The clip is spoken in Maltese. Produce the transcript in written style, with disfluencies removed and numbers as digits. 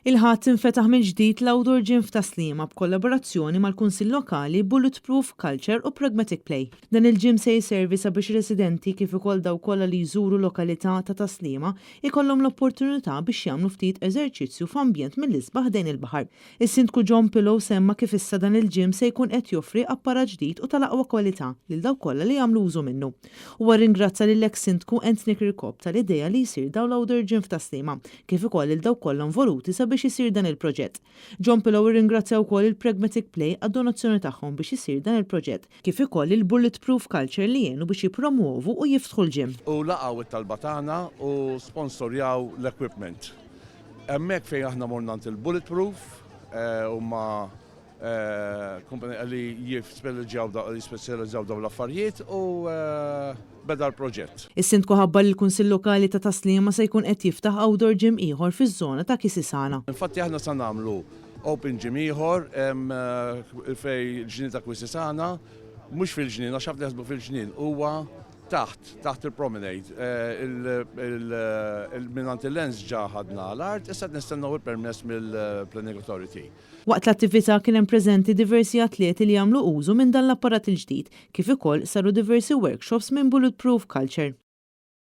Il-ħadd infetaħ minn ġdid l-Outdoor Gym f'Taslima b'kollaborazzjoni mal-Kunsill Lokali Bulletproof Culture u Pragmatic Play. Dan il-ġim se jservi sabiex residenti kif ukoll daw kollha li jżuru lokalità ta' Taslima ikollhom l-opportunità biex jagħmlu ftit eżerċizzju f'ambjent mill-isbaħ dejn il-baħar. Is-Sindku John Pillow semma kif issa dan il-ġim se jkun qed joffri apparat ġdid u tal-aqwa kwalità lil daw kollha li jagħmlu użu minnu. Huwa ringrazza lill-eks Sindku Anthony Kirkhope tal-idea li jsir daw l-Outdoor Gym f'Taslima kif ukoll il daw kollha involuti biex isir dan il-proġett. John Pillow irringrazzja wkoll il-Pragmatic Play għad-donazzjoni tagħhom biex isir dan il-proġett, kif ukoll il-Bulletproof Culture li jgħinu biex jippromuovu u jiftħu l-ġim. U laqgħu it-talba tagħna u sponsorjaw l-equipment. Hemmhekk fejn aħna morna il-Bulletproof huma kumpanija li jispeċjalizzaw dawn l-affarijiet u beda l-proġett. Is-Sindku ħabbar l-Kunsill Lokali ta' Taslima se jkun qed jiftaħ outdoor gym ieħor fiż-żona ta' Kisisana. Infatti aħna sa nagħmlu open gym ieħor fej ġnien ta' Kisisana, mhux fil-ġnien, għax ħafna jaħsbu fil-ġnien, huwa taħt il-promenade. Il-minant il-lens ġa ħadna l-art, issa nistennew il-permess mill-Planning Authority. Waqt l-attività kien hemm preżenti diversi atleti li jagħmlu użu minn dan l-apparat il-ġdid, kif ukoll saru diversi workshops minn Bulletproof Culture.